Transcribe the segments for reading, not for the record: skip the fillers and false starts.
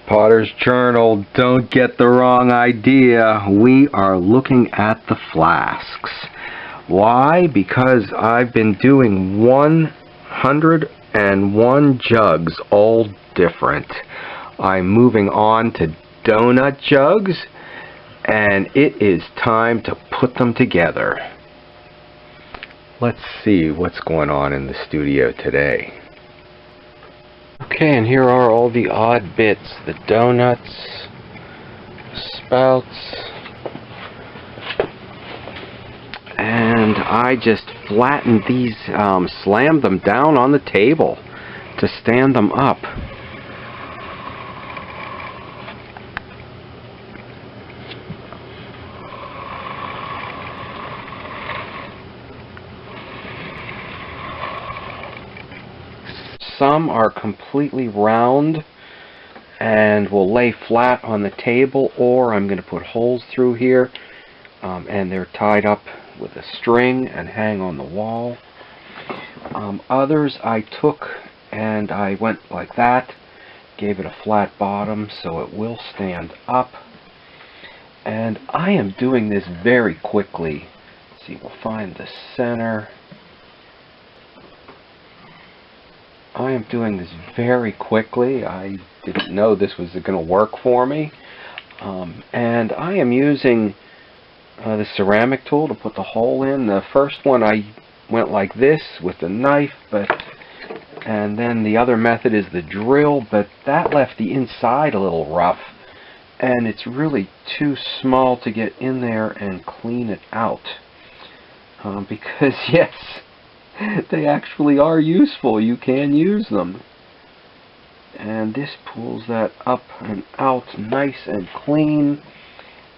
Potter's Journal, don't get the wrong idea. We are looking at the flasks. Why? Because I've been doing 101 jugs, all different. I'm moving on to donut jugs, and it is time to put them together. Let's see what's going on in the studio today. Okay, and here are all the odd bits. The donuts, spouts, and I just flattened these, slammed them down on the table to stand them up. Some are completely round and will lay flat on the table, or I'm going to put holes through here, and they're tied up with a string and hang on the wall. Others I took and I went like that, gave it a flat bottom so it will stand up. And I am doing this very quickly. Let's see, we'll find the center. I am doing this very quickly. I didn't know this was going to work for me. And I am using the ceramic tool to put the hole in. The first one I went like this with the knife, and then the other method is the drill, but that left the inside a little rough, and it's really too small to get in there and clean it out. Because yes, they actually are useful. You can use them. And this pulls that up and out nice and clean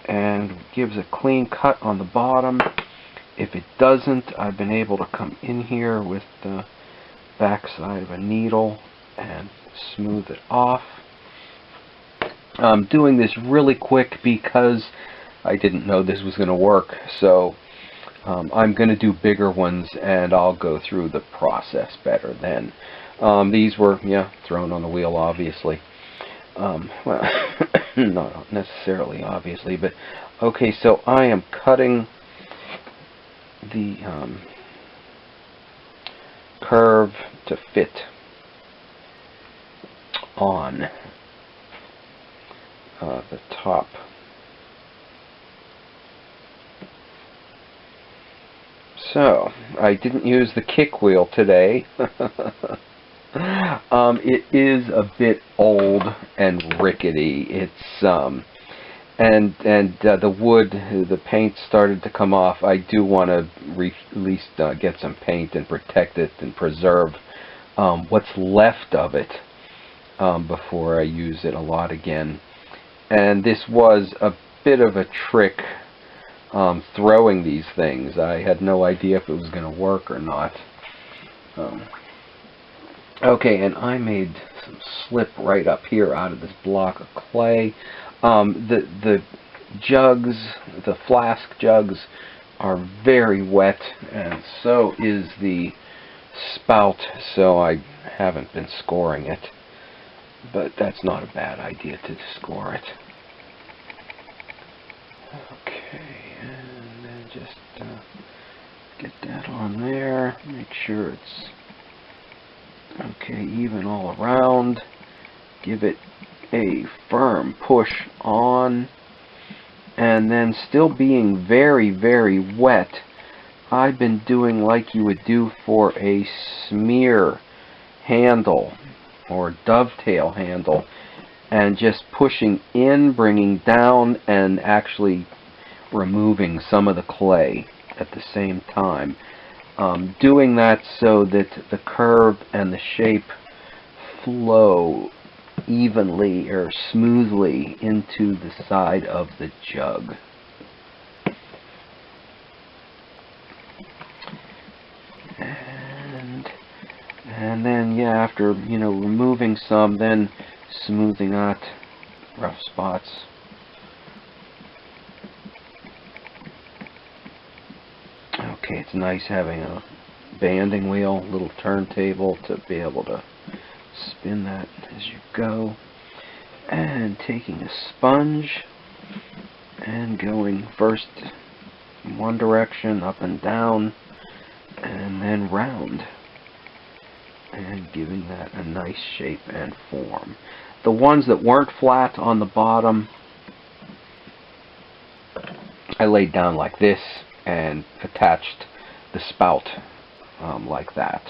and gives a clean cut on the bottom. If it doesn't, I've been able to come in here with the backside of a needle and smooth it off. I'm doing this really quick because I didn't know this was going to work, so I'm going to do bigger ones, and I'll go through the process better then. These were, thrown on the wheel, obviously. Well, not necessarily, obviously, but okay, so I am cutting the curve to fit on the top. So, I didn't use the kick wheel today. It is a bit old and rickety. It's and the wood, the paint started to come off. I do want to at least get some paint and protect it and preserve what's left of it before I use it a lot again. And this was a bit of a trick. Throwing these things. I had no idea if it was going to work or not. Okay, and I made some slip right up here out of this block of clay. The jugs, the flask jugs, are very wet, and so is the spout, so I haven't been scoring it. But that's not a bad idea to score it. Okay, and then just get that on there, make sure it's okay, even all around. Give it a firm push on, and then still being very, very wet, I've been doing like you would do for a smear handle or dovetail handle, and just pushing in, bringing down, and actually removing some of the clay at the same time. Doing that so that the curve and the shape flow evenly or smoothly into the side of the jug. And then, after, removing some, then smoothing out rough spots. Okay, it's nice having a banding wheel, little turntable to be able to spin that as you go. And taking a sponge and going first in one direction, up and down, and then round, and giving that a nice shape and form. The ones that weren't flat on the bottom, I laid down like this and attached the spout like that.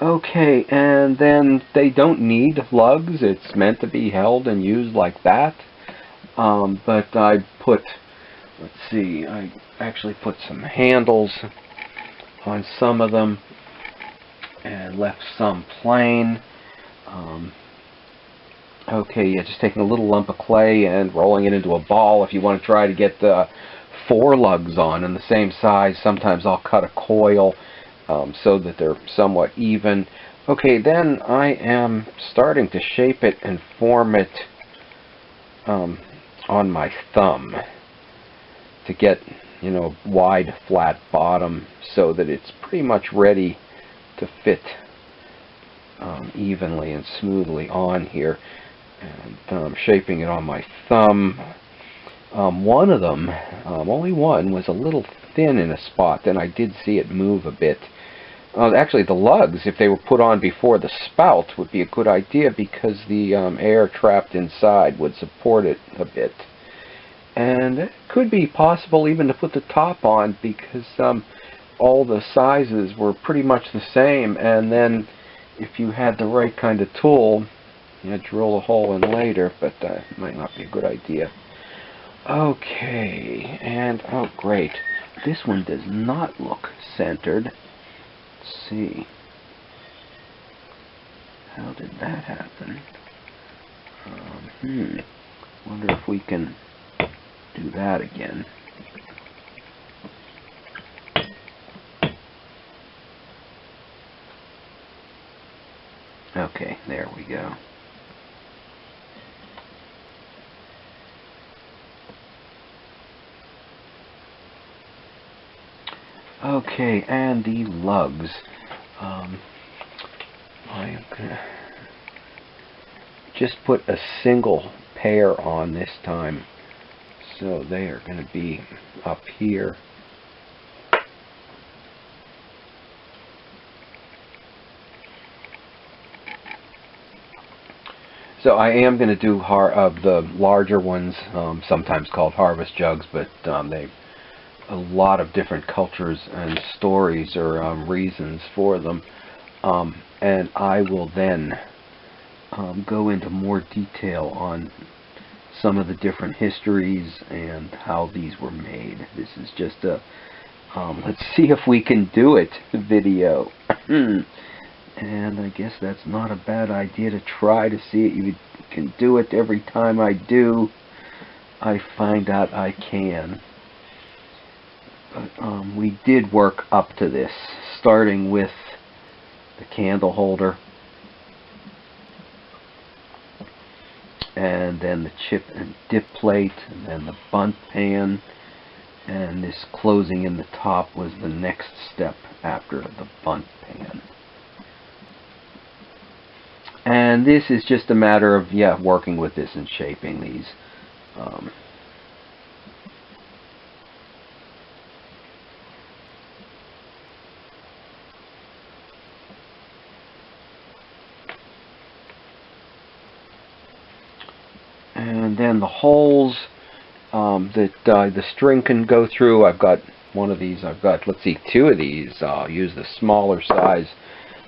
Okay, and then they don't need lugs. It's meant to be held and used like that. But I put, let's see, I actually put some handles on some of them and left some plain. Okay, yeah, just taking a little lump of clay and rolling it into a ball. If you want to try to get 4 lugs on in the same size, sometimes I'll cut a coil so that they're somewhat even. Okay, then I am starting to shape it and form it on my thumb to get, you know, a wide flat bottom so that it's pretty much ready to fit evenly and smoothly on here. And shaping it on my thumb. One of them, only one, was a little thin in a spot, and I did see it move a bit. Actually, the lugs, if they were put on before the spout, would be a good idea because the air trapped inside would support it a bit. And it could be possible even to put the top on because all the sizes were pretty much the same, and then if you had the right kind of tool, you know, drill a hole in later, but it might not be a good idea. Okay, and oh great, this one does not look centered. Let's see. How did that happen? Wonder if we can do that again. Okay, there we go. Okay, and the lugs. I am gonna just put a single pair on this time, so they are going to be up here. So I am going to do the larger ones, sometimes called harvest jugs, but they a lot of different cultures and stories or reasons for them, and I will then go into more detail on some of the different histories and how these were made. This is just a let's see if we can do it video. And I guess that's not a bad idea to try to see it. You can do it every time I do. I find out I can. But we did work up to this, starting with the candle holder, and then the chip and dip plate, and then the bundt pan, and this closing in the top was the next step after the bundt pan. And this is just a matter of, yeah, working with this and shaping these. And then the holes that the string can go through, I've got one of these, let's see, 2 of these. I'll use the smaller size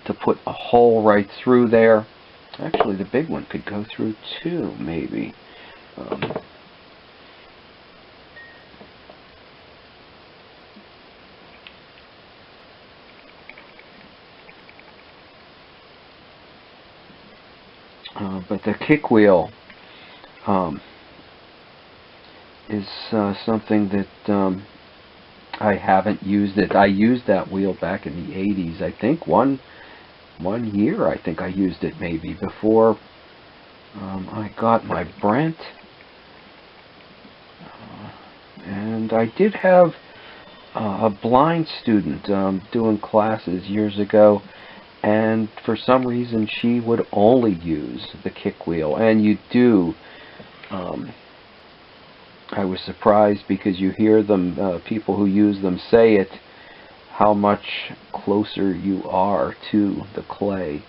to put a hole right through there. Actually, the big one could go through too, maybe. But the kick wheel is something that I haven't used it. I used that wheel back in the 80s. I think one year I think I used it maybe before I got my Brent. And I did have a blind student doing classes years ago, and for some reason she would only use the kick wheel. And you do, I was surprised because you hear them, people who use them say it, how much closer you are to the clay.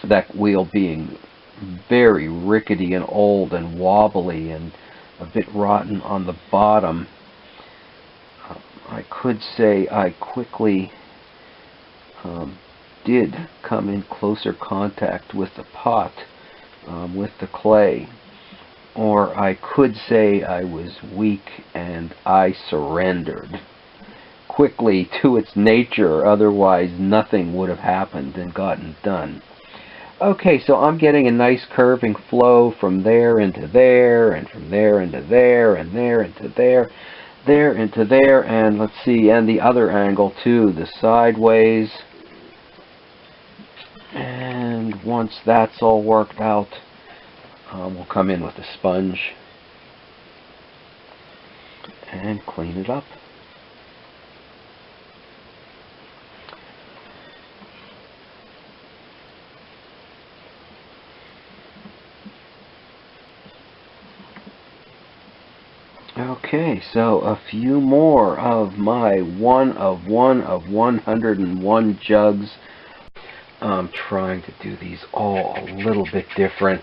That wheel being very rickety and old and wobbly and a bit rotten on the bottom, I could say I quickly did come in closer contact with the pot, with the clay. Or I could say I was weak and I surrendered quickly to its nature, otherwise nothing would have happened and gotten done. Okay, so I'm getting a nice curving flow from there into there, and from there into there, and there into there, there into there, and let's see, and the other angle too, the sideways. And once that's all worked out, we'll come in with a sponge and clean it up. Okay, so a few more of my 1 of 101 jugs. I'm trying to do these all a little bit different.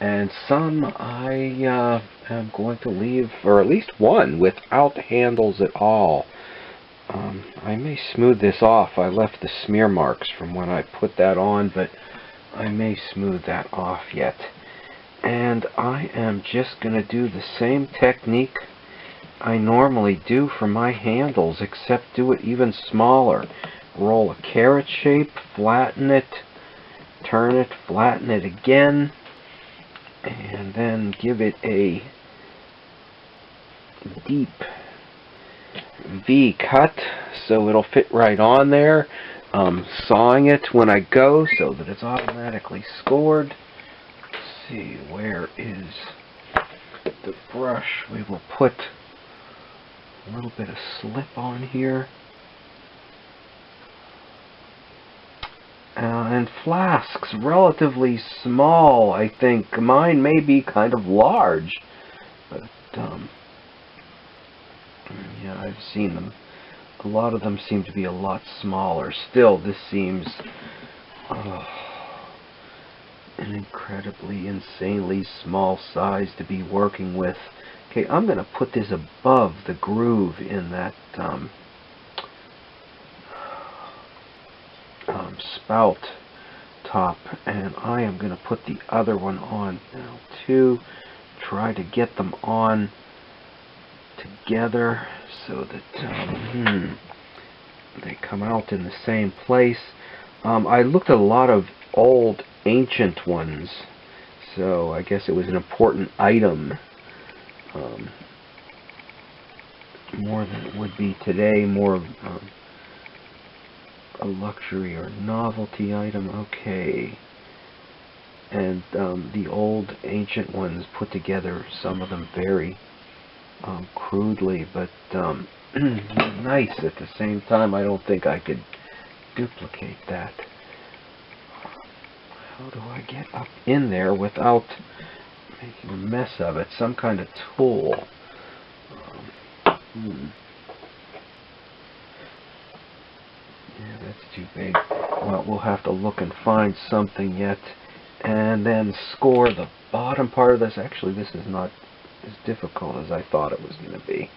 And some I am going to leave, or at least one, without handles at all. I may smooth this off. I left the smear marks from when I put that on, but I may smooth that off yet. And I am just going to do the same technique I normally do for my handles, except do it even smaller. Roll a carrot shape, flatten it, turn it, flatten it again, and then give it a deep V cut so it'll fit right on there. Sawing it when I go so that it's automatically scored. See, where is the brush? We will put a little bit of slip on here. And flasks, relatively small, I think. Mine may be kind of large, but yeah, I've seen them. A lot of them seem to be a lot smaller. Still, this seems an incredibly, insanely small size to be working with. Okay, I'm going to put this above the groove in that spout top, and I am going to put the other one on now too. Try to get them on together so that they come out in the same place. I looked at a lot of old ancient ones, so I guess it was an important item, more than it would be today, more of a luxury or novelty item. Okay, and the old ancient ones put together, some of them very crudely, but nice at the same time. I don't think I could duplicate that. How do I get up in there without making a mess of it? Some kind of tool. Yeah, that's too big. Well, we'll have to look and find something yet. And then score the bottom part of this. Actually, this is not as difficult as I thought it was going to be.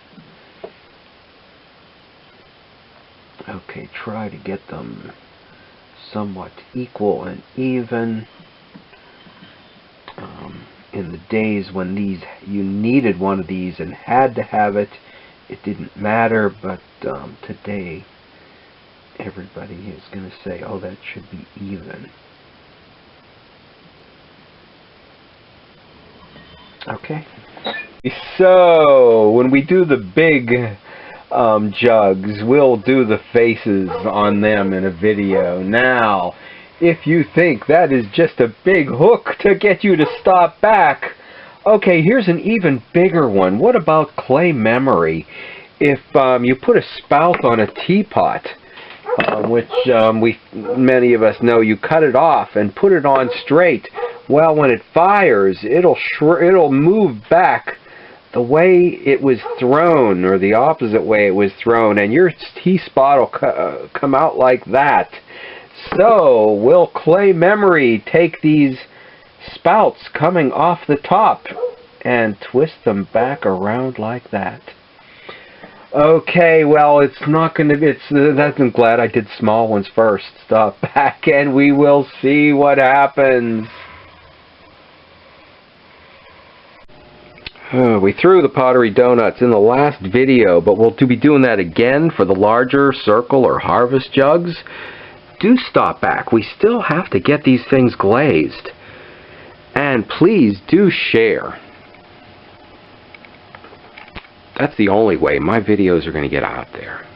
Okay, try to get them somewhat equal and even. In the days when you needed one of these and had to have it, it didn't matter, but today everybody is going to say, oh, that should be even. Okay. So when we do the big jugs, we'll do the faces on them in a video. Now, if you think that is just a big hook to get you to stop back, okay, here's an even bigger one. What about clay memory? if you put a spout on a teapot, which many of us know, you cut it off and put it on straight. Well, when it fires, it'll move back the way it was thrown, or the opposite way it was thrown, and your tea spot will come out like that. So, will clay memory take these spouts coming off the top and twist them back around like that? Okay, well, it's not going to be, I'm glad I did small ones first. Stop back and we will see what happens. We threw the pottery donuts in the last video, but we'll be doing that again for the larger circle or harvest jugs. Do stop back. We still have to get these things glazed. And please do share. That's the only way my videos are going to get out there.